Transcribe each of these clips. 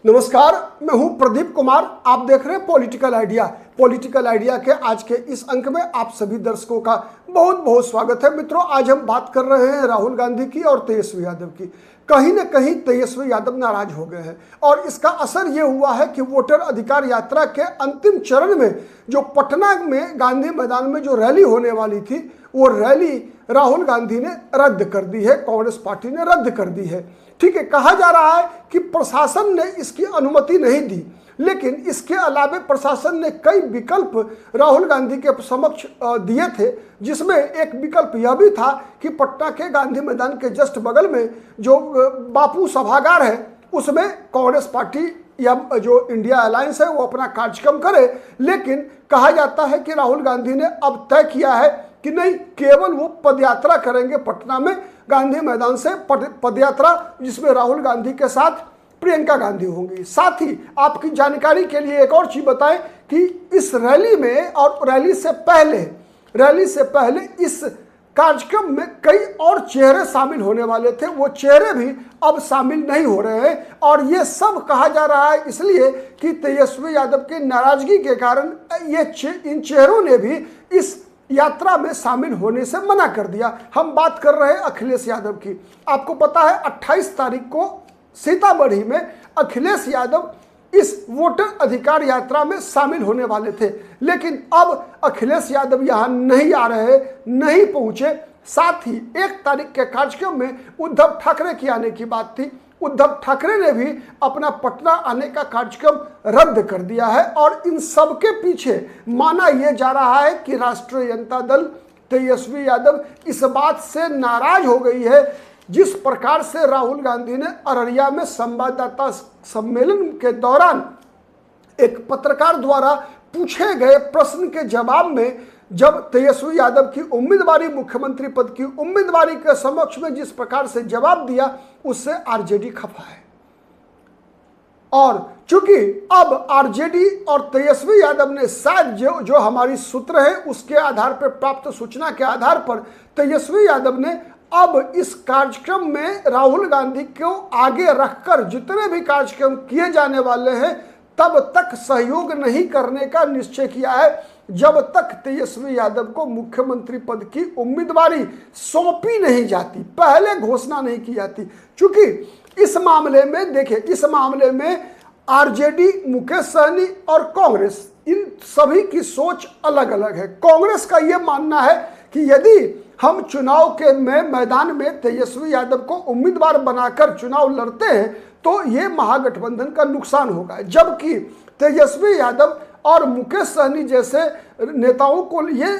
नमस्कार, मैं हूं प्रदीप कुमार। आप देख रहे हैं पॉलिटिकल आइडिया। पॉलिटिकल आइडिया के आज के इस अंक में आप सभी दर्शकों का बहुत बहुत स्वागत है। मित्रों, आज हम बात कर रहे हैं राहुल गांधी की और तेजस्वी यादव की। कहीं ना कहीं तेजस्वी यादव नाराज हो गए हैं और इसका असर ये हुआ है कि वोटर अधिकार यात्रा के अंतिम चरण में जो पटना में गांधी मैदान में जो रैली होने वाली थी, वो रैली राहुल गांधी ने रद्द कर दी है, कांग्रेस पार्टी ने रद्द कर दी है। ठीक है, कहा जा रहा है कि प्रशासन ने इसकी अनुमति नहीं दी, लेकिन इसके अलावे प्रशासन ने कई विकल्प राहुल गांधी के समक्ष दिए थे, जिसमें एक विकल्प यह भी था कि पटना के गांधी मैदान के जस्ट बगल में जो बापू सभागार है, उसमें कांग्रेस पार्टी या जो इंडिया अलायंस है वो अपना कार्यक्रम करे। लेकिन कहा जाता है कि राहुल गांधी ने अब तय किया है कि नहीं, केवल वो पदयात्रा करेंगे पटना में गांधी मैदान से, पदयात्रा जिसमें राहुल गांधी के साथ प्रियंका गांधी होंगी। साथ ही आपकी जानकारी के लिए एक और चीज बताएं कि इस रैली में और रैली से पहले इस कार्यक्रम में कई और चेहरे शामिल होने वाले थे, वो चेहरे भी अब शामिल नहीं हो रहे हैं। और ये सब कहा जा रहा है इसलिए कि तेजस्वी यादव की नाराजगी के कारण इन चेहरों ने भी इस यात्रा में शामिल होने से मना कर दिया। हम बात कर रहे हैं अखिलेश यादव की। आपको पता है 28 तारीख को सीतामढ़ी में अखिलेश यादव इस वोटर अधिकार यात्रा में शामिल होने वाले थे, लेकिन अब अखिलेश यादव यहाँ नहीं आ रहे, नहीं पहुंचे। साथ ही 1 तारीख के कार्यक्रम में उद्धव ठाकरे की आने की बात थी, उद्धव ठाकरे ने भी अपना पटना आने का कार्यक्रम रद्द कर दिया है। और इन सब के पीछे माना यह जा रहा है कि राष्ट्रीय जनता दल तेजस्वी यादव इस बात से नाराज हो गई है, जिस प्रकार से राहुल गांधी ने अररिया में संवाददाता सम्मेलन के दौरान एक पत्रकार द्वारा पूछे गए प्रश्न के जवाब में जब तेजस्वी यादव की उम्मीदवारी, मुख्यमंत्री पद की उम्मीदवारी के समक्ष में जिस प्रकार से जवाब दिया, उससे आरजेडी खफा है। और चूंकि अब आरजेडी और तेजस्वी यादव ने शायद जो हमारी सूत्र है उसके आधार पर, प्राप्त सूचना के आधार पर, तेजस्वी यादव ने अब इस कार्यक्रम में राहुल गांधी को आगे रखकर जितने भी कार्यक्रम किए जाने वाले हैं तब तक सहयोग नहीं करने का निश्चय किया है, जब तक तेजस्वी यादव को मुख्यमंत्री पद की उम्मीदवारी सौंपी नहीं जाती, पहले घोषणा नहीं की जाती। क्योंकि इस मामले में देखिए, इस मामले में आरजेडी, मुकेश सहनी और कांग्रेस, इन सभी की सोच अलग अलग है। कांग्रेस का यह मानना है कि यदि हम चुनाव के मैदान में तेजस्वी यादव को उम्मीदवार बनाकर चुनाव लड़ते हैं तो ये महागठबंधन का नुकसान होगा, जबकि तेजस्वी यादव और मुकेश सहनी जैसे नेताओं को ये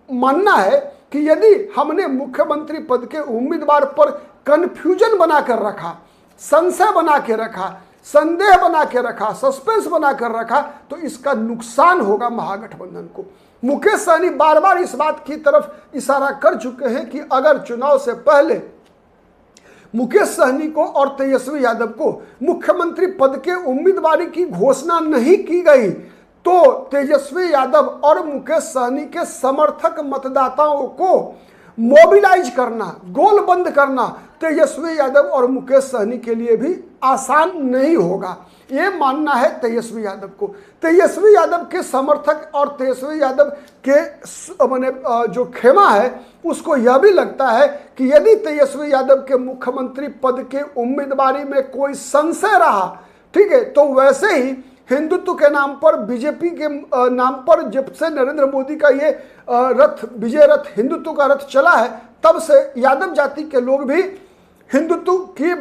मानना है कि यदि हमने मुख्यमंत्री पद के उम्मीदवार पर कंफ्यूजन बनाकर रखा, संशय बना के रखा, संदेह बना के रखा, सस्पेंस बना कर रखा, तो इसका नुकसान होगा महागठबंधन को। मुकेश सहनी बार बार इस बात की तरफ इशारा कर चुके हैं कि अगर चुनाव से पहले मुकेश सहनी को और तेजस्वी यादव को मुख्यमंत्री पद के उम्मीदवारी की घोषणा नहीं की गई तो तेजस्वी यादव और मुकेश सहनी के समर्थक मतदाताओं को मोबिलाइज करना, गोल बंद करना तेजस्वी यादव और मुकेश सहनी के लिए भी आसान नहीं होगा। ये मानना है तेजस्वी यादव को। तेजस्वी यादव के समर्थक और तेजस्वी यादव के जो खेमा है उसको यह भी लगता है कि यदि तेजस्वी यादव के मुख्यमंत्री पद के उम्मीदवारी में कोई संशय रहा, ठीक है, तो वैसे ही हिंदुत्व के नाम पर, बीजेपी के नाम पर जब से नरेंद्र मोदी का ये रथ, विजय रथ, हिंदुत्व का रथ चला है, तब से यादव जाति के लोग भी हिंदुत्व की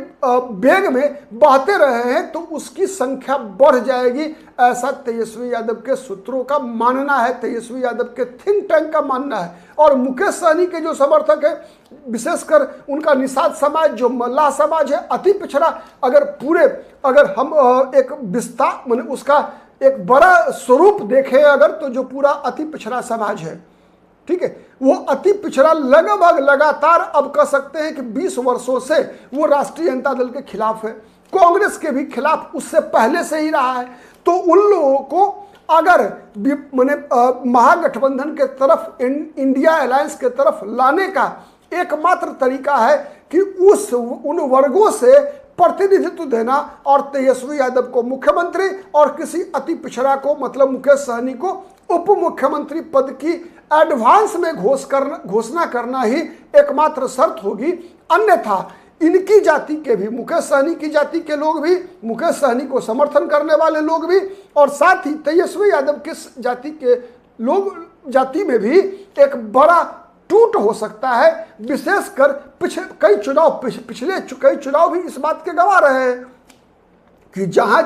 वेग में बहते रहे हैं, तो उसकी संख्या बढ़ जाएगी, ऐसा तेजस्वी यादव के सूत्रों का मानना है, तेजस्वी यादव के थिंक टैंक का मानना है। और मुकेश सहनी के जो समर्थक है, विशेषकर उनका निषाद समाज, जो मल्लाह समाज है, अति पिछड़ा, अगर हम एक विस्तार माने उसका एक बड़ा स्वरूप देखें अगर, तो जो पूरा अति पिछड़ा समाज है, ठीक है, वो अति पिछड़ा लगभग लगातार अब कह सकते हैं कि 20 वर्षों से वो राष्ट्रीय जनता दल के खिलाफ है, कांग्रेस के भी खिलाफ उससे पहले से ही रहा है। तो उन लोगों को अगर महागठबंधन के तरफ, इंडिया अलायंस के तरफ लाने का एकमात्र तरीका है कि उन वर्गों से प्रतिनिधित्व देना और तेजस्वी यादव को मुख्यमंत्री और किसी अति पिछड़ा को मतलब मुकेश सहनी को उप मुख्यमंत्री पद की एडवांस में घोषणा करना ही एकमात्र शर्त होगी। अन्यथा इनकी जाति के भी, मुकेश सहनी की जाति के लोग भी, मुकेश सहनी को समर्थन करने वाले लोग भी और साथ ही तेजस्वी यादव के जाति के लोग जाति में भी एक बड़ा टूट हो सकता है। विशेषकर पिछले कई चुनाव भी इस बात के गवाह रहे हैं कि जहां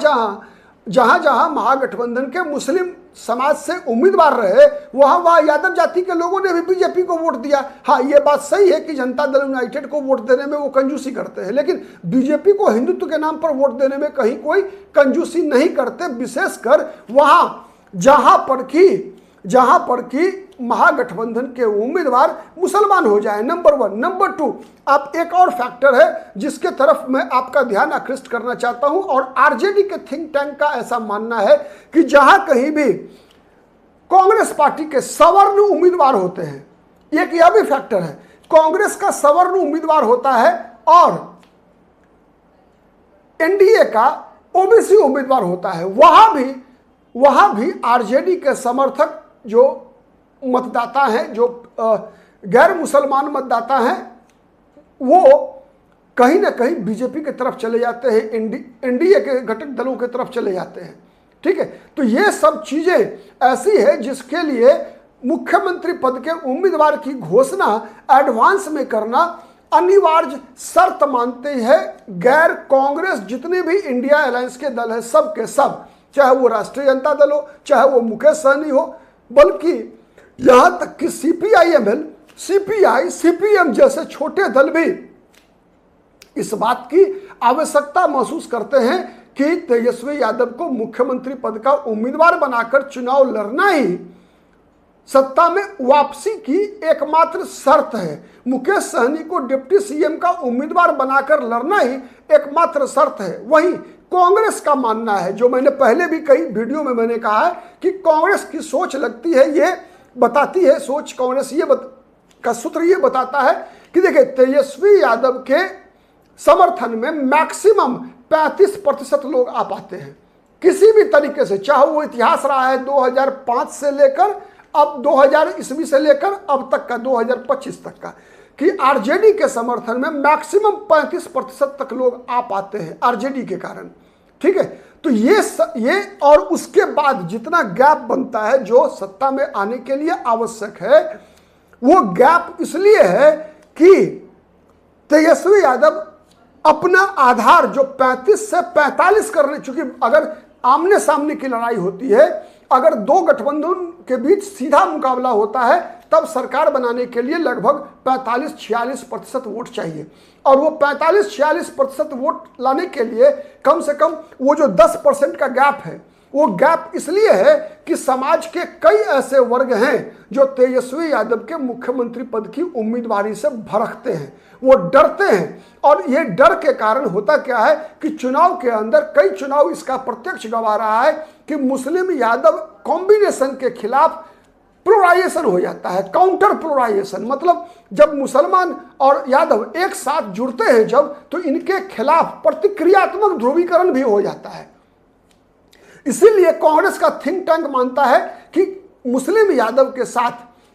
जहां महागठबंधन के मुस्लिम समाज से उम्मीदवार रहे वहां यादव जाति के लोगों ने भी बीजेपी को वोट दिया। हाँ, ये बात सही है कि जनता दल यूनाइटेड को वोट देने में वो कंजूसी करते हैं, लेकिन बीजेपी को हिंदुत्व के नाम पर वोट देने में कहीं कोई कंजूसी नहीं करते। विशेषकर वहां जहां पर कि महागठबंधन के उम्मीदवार मुसलमान हो जाए, नंबर 1। नंबर 2, आप एक और फैक्टर है जिसके तरफ मैं आपका ध्यान आकृष्ट करना चाहता हूं और आरजेडी के थिंक टैंक का ऐसा मानना है कि जहां कहीं भी कांग्रेस पार्टी के सवर्ण उम्मीदवार होते हैं, एक यह भी फैक्टर है, कांग्रेस का सवर्ण उम्मीदवार होता है और एनडीए का ओबीसी उम्मीदवार होता है, वहां भी आरजेडी के समर्थक जो मतदाता हैं, जो गैर मुसलमान मतदाता हैं, वो कहीं ना कहीं बीजेपी की तरफ चले जाते हैं, एनडीए के घटक दलों की तरफ चले जाते हैं। ठीक है, तो ये सब चीजें ऐसी है जिसके लिए मुख्यमंत्री पद के उम्मीदवार की घोषणा एडवांस में करना अनिवार्य शर्त मानते हैं गैर कांग्रेस जितने भी इंडिया अलायंस के दल हैं, सब के सब, चाहे वो राष्ट्रीय जनता दल हो, चाहे वो मुकेश सहनी हो, बल्कि यहां तक कि CPIML, CPI, CPM जैसे छोटे दल भी इस बात की आवश्यकता महसूस करते हैं कि तेजस्वी यादव को मुख्यमंत्री पद का उम्मीदवार बनाकर चुनाव लड़ना ही सत्ता में वापसी की एकमात्र शर्त है। मुकेश सहनी को डिप्टी सीएम का उम्मीदवार बनाकर लड़ना ही एकमात्र शर्त है। वहीं कांग्रेस का मानना है, जो मैंने पहले भी कई वीडियो में मैंने कहा है कि कांग्रेस की सोच लगती है, ये बताती है सोच कांग्रेस का सूत्र ये बताता है कि देखिए तेजस्वी यादव के समर्थन में मैक्सिमम 35% लोग आ पाते हैं किसी भी तरीके से, चाहे वो इतिहास रहा है 2005 से लेकर अब 2000 ईस्वी से लेकर अब तक का 2025 तक का, कि आरजेडी के समर्थन में मैक्सिमम 35% तक लोग आ पाते हैं आरजेडी के कारण। ठीक है, तो ये और उसके बाद जितना गैप बनता है जो सत्ता में आने के लिए आवश्यक है, वो गैप इसलिए है कि तेजस्वी यादव अपना आधार जो 35 से 45 करने, चूंकि अगर आमने सामने की लड़ाई होती है, अगर दो गठबंधन के बीच सीधा मुकाबला होता है, तब सरकार बनाने के लिए लगभग 45-46% वोट चाहिए और वो 45-46% वोट लाने के लिए कम से कम वो जो 10% का गैप है, वो गैप इसलिए है कि समाज के कई ऐसे वर्ग हैं जो तेजस्वी यादव के मुख्यमंत्री पद की उम्मीदवारी से भड़कते हैं, वो डरते हैं। और ये डर के कारण होता क्या है कि चुनाव के अंदर कई चुनाव इसका प्रत्यक्ष गवाह रहा है कि मुस्लिम यादव कॉम्बिनेशन के खिलाफ पोलराइजेशन हो जाता है, काउंटर पोलराइजेशन, मतलब जब मुसलमान और यादव एक साथ जुड़ते हैं जब, तो इनके खिलाफ प्रतिक्रियात्मक ध्रुवीकरण भी हो जाता है। इसीलिए कांग्रेस का थिंक टैंक मानता है कि मुस्लिम यादव के साथ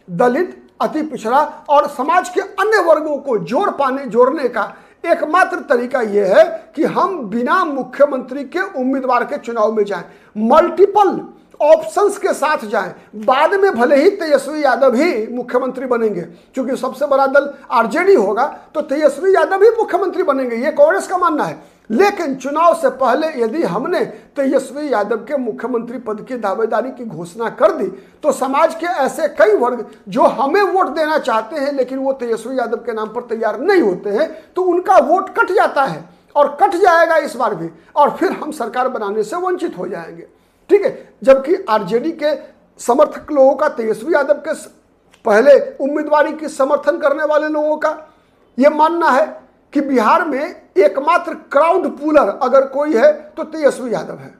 दलित, अति पिछड़ा और समाज के अन्य वर्गों को जोड़ने का एकमात्र तरीका यह है कि हम बिना मुख्यमंत्री के उम्मीदवार के चुनाव में जाएं, मल्टीपल ऑप्शंस के साथ जाएं। बाद में भले ही तेजस्वी यादव ही मुख्यमंत्री बनेंगे, क्योंकि सबसे बड़ा दल आरजेडी होगा, तो तेजस्वी यादव ही मुख्यमंत्री बनेंगे, ये कांग्रेस का मानना है। लेकिन चुनाव से पहले यदि हमने तेजस्वी यादव के मुख्यमंत्री पद की दावेदारी की घोषणा कर दी, तो समाज के ऐसे कई वर्ग जो हमें वोट देना चाहते हैं लेकिन वो तेजस्वी यादव के नाम पर तैयार नहीं होते हैं, तो उनका वोट कट जाता है और कट जाएगा इस बार भी, और फिर हम सरकार बनाने से वंचित हो जाएंगे। ठीक है, जबकि आरजेडी के समर्थक लोगों का, तेजस्वी यादव के पहले उम्मीदवारी की समर्थन करने वाले लोगों का यह मानना है कि बिहार में एकमात्र क्राउड पुलर अगर कोई है तो तेजस्वी यादव है,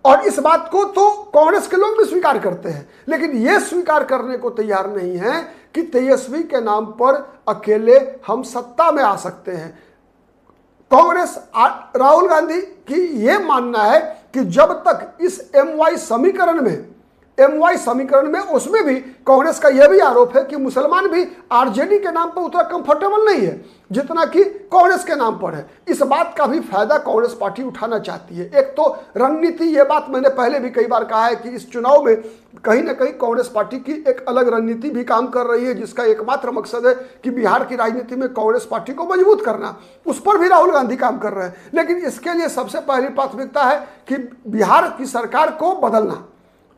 और इस बात को तो कांग्रेस के लोग भी स्वीकार करते हैं, लेकिन यह स्वीकार करने को तैयार नहीं है कि तेजस्वी के नाम पर अकेले हम सत्ता में आ सकते हैं। कांग्रेस राहुल गांधी की यह मानना है कि जब तक इस एम वाई समीकरण में उसमें भी कांग्रेस का यह भी आरोप है कि मुसलमान भी आरजेडी के नाम पर उतना कंफर्टेबल नहीं है जितना कि कांग्रेस के नाम पर है। इस बात का भी फायदा कांग्रेस पार्टी उठाना चाहती है। एक तो रणनीति, ये बात मैंने पहले भी कई बार कहा है कि इस चुनाव में कहीं ना कहीं कांग्रेस पार्टी की एक अलग रणनीति भी काम कर रही है, जिसका एकमात्र मकसद है कि बिहार की राजनीति में कांग्रेस पार्टी को मजबूत करना। उस पर भी राहुल गांधी काम कर रहे हैं, लेकिन इसके लिए सबसे पहली प्राथमिकता है कि बिहार की सरकार को बदलना।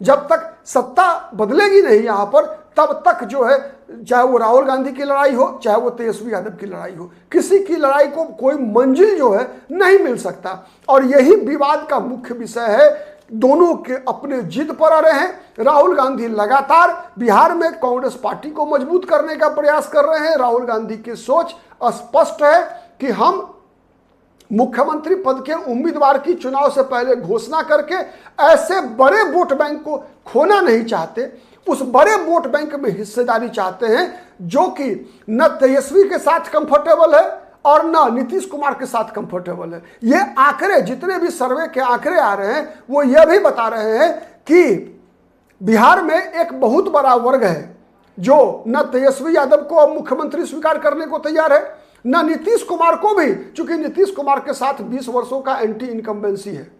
जब तक सत्ता बदलेगी नहीं यहां पर, तब तक जो है, चाहे वो राहुल गांधी की लड़ाई हो, चाहे वो तेजस्वी यादव की लड़ाई हो, किसी की लड़ाई को कोई मंजिल जो है नहीं मिल सकता। और यही विवाद का मुख्य विषय है। दोनों के अपने जिद पर अड़े हैं। राहुल गांधी लगातार बिहार में कांग्रेस पार्टी को मजबूत करने का प्रयास कर रहे हैं। राहुल गांधी की सोच स्पष्ट है कि हम मुख्यमंत्री पद के उम्मीदवार की चुनाव से पहले घोषणा करके ऐसे बड़े वोट बैंक को खोना नहीं चाहते। उस बड़े वोट बैंक में हिस्सेदारी चाहते हैं जो कि न तेजस्वी के साथ कंफर्टेबल है और न नीतीश कुमार के साथ कंफर्टेबल है। ये आंकड़े, जितने भी सर्वे के आंकड़े आ रहे हैं, वो ये भी बता रहे हैं कि बिहार में एक बहुत बड़ा वर्ग है जो न तेजस्वी यादव को अब मुख्यमंत्री स्वीकार करने को तैयार है, न नीतीश कुमार को भी, क्योंकि नीतीश कुमार के साथ 20 वर्षों का एंटी इनकम्बेंसी है।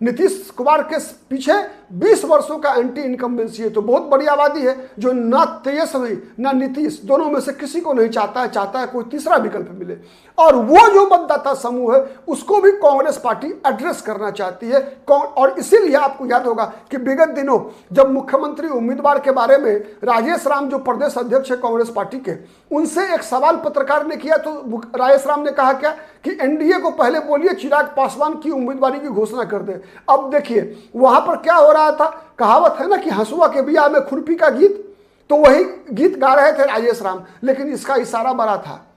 नीतीश कुमार के पीछे 20 वर्षों का एंटी इनकम्बेंसी है। तो बहुत बड़ी आबादी है जो न तेजस्वी न नीतीश, दोनों में से किसी को नहीं चाहता है कोई तीसरा विकल्प मिले। और वो जो मतदाता समूह है उसको भी कांग्रेस पार्टी एड्रेस करना चाहती है। और इसीलिए आपको याद होगा कि विगत दिनों जब मुख्यमंत्री उम्मीदवार के बारे में राजेश राम, जो प्रदेश अध्यक्ष है कांग्रेस पार्टी के, उनसे एक सवाल पत्रकार ने किया, तो राजेश राम ने कहा क्या कि एनडीए को पहले बोलिए चिराग पासवान की उम्मीदवारी की घोषणा कर दे। अब देखिए वहां पर क्या हो रहा था। कहावत है ना कि हंसुआ के बिया में खुरपी का गीत, तो वही गीत गा रहे थे राजेश राम, लेकिन इसका इशारा बड़ा था।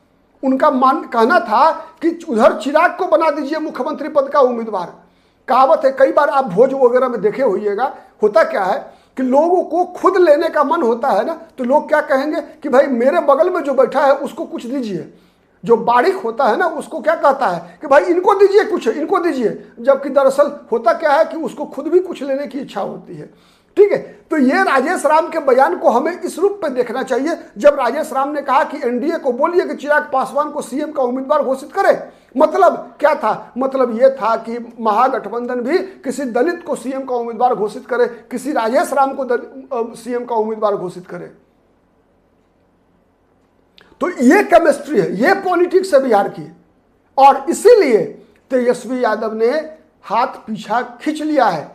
उनका कहना था कि उधर चिराग को बना दीजिए मुख्यमंत्री पद का उम्मीदवार। कहावत है, कई बार आप भोज वगैरह में देखे होइएगा, होता क्या है कि लोगों को खुद लेने का मन होता है ना, तो लोग क्या कहेंगे कि भाई मेरे बगल में जो बैठा है उसको कुछ दीजिए। जो बारीक होता है ना उसको क्या कहता है कि भाई इनको दीजिए, कुछ इनको दीजिए, जबकि दरअसल होता क्या है कि उसको खुद भी कुछ लेने की इच्छा होती है। ठीक है, तो ये राजेश राम के बयान को हमें इस रूप में देखना चाहिए। जब राजेश राम ने कहा कि एनडीए को बोलिए कि चिराग पासवान को सीएम का उम्मीदवार घोषित करे, मतलब क्या था? मतलब ये था कि महागठबंधन भी किसी दलित को सीएम का उम्मीदवार घोषित करे, किसी राजेश राम को सीएम का उम्मीदवार घोषित करे। तो ये केमिस्ट्री है, ये पॉलिटिक्स है बिहार की। और इसीलिए तेजस्वी यादव ने हाथ पीछा खींच लिया है।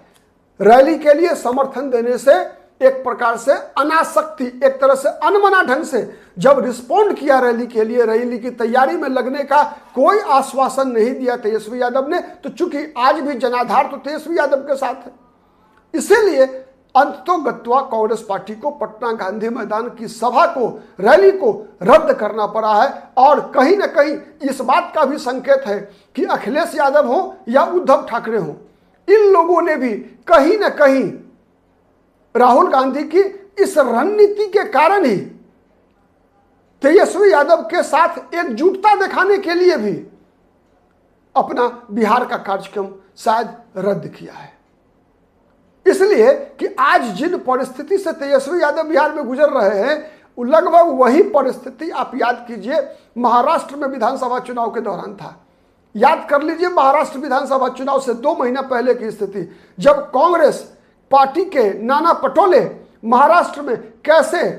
रैली के लिए समर्थन देने से एक प्रकार से अनासक्ति, एक तरह से अनमना ढंग से जब रिस्पॉन्ड किया रैली के लिए, रैली की तैयारी में लगने का कोई आश्वासन नहीं दिया तेजस्वी यादव ने। तो चूंकि आज भी जनाधार तो तेजस्वी यादव के साथ है, इसीलिए अंततोगत्वा कांग्रेस पार्टी को पटना गांधी मैदान की सभा को, रैली को रद्द करना पड़ा है। और कहीं ना कहीं इस बात का भी संकेत है कि अखिलेश यादव हो या उद्धव ठाकरे हो, इन लोगों ने भी कहीं ना कहीं राहुल गांधी की इस रणनीति के कारण ही तेजस्वी यादव के साथ एकजुटता दिखाने के लिए भी अपना बिहार का कार्यक्रम शायद रद्द किया है। इसलिए कि आज जिन परिस्थिति से तेजस्वी यादव बिहार में गुजर रहे हैं, लगभग वही परिस्थिति आप याद कीजिए महाराष्ट्र में विधानसभा चुनाव के दौरान था। याद कर लीजिए महाराष्ट्र विधानसभा चुनाव से 2 महीना पहले की स्थिति, जब कांग्रेस पार्टी के नाना पटोले महाराष्ट्र में कैसे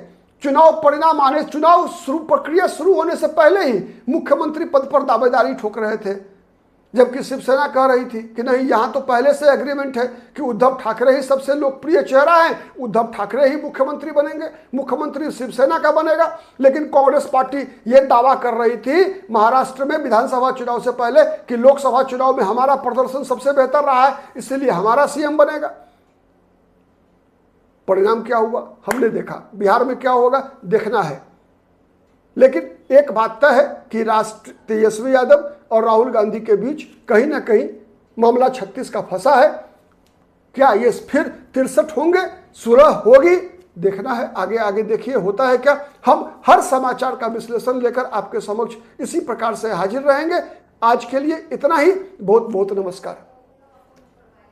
चुनाव परिणाम आने, चुनाव प्रक्रिया शुरू होने से पहले ही मुख्यमंत्री पद पर दावेदारी ठोक रहे थे, जबकि शिवसेना कह रही थी कि नहीं, यहां तो पहले से एग्रीमेंट है कि उद्धव ठाकरे ही सबसे लोकप्रिय चेहरा है, उद्धव ठाकरे ही मुख्यमंत्री बनेंगे, मुख्यमंत्री शिवसेना का बनेगा। लेकिन कांग्रेस पार्टी ये दावा कर रही थी महाराष्ट्र में विधानसभा चुनाव से पहले कि लोकसभा चुनाव में हमारा प्रदर्शन सबसे बेहतर रहा है, इसलिए हमारा सीएम बनेगा। परिणाम क्या हुआ हमने देखा, बिहार में क्या होगा देखना है। लेकिन एक बात तय है कि तेजस्वी यादव और राहुल गांधी के बीच कहीं ना कहीं मामला 36 का फंसा है। क्या ये फिर 63 होंगे, 16 होगी, देखना है। आगे आगे देखिए होता है क्या। हम हर समाचार का विश्लेषण लेकर आपके समक्ष इसी प्रकार से हाजिर रहेंगे। आज के लिए इतना ही। बहुत बहुत नमस्कार।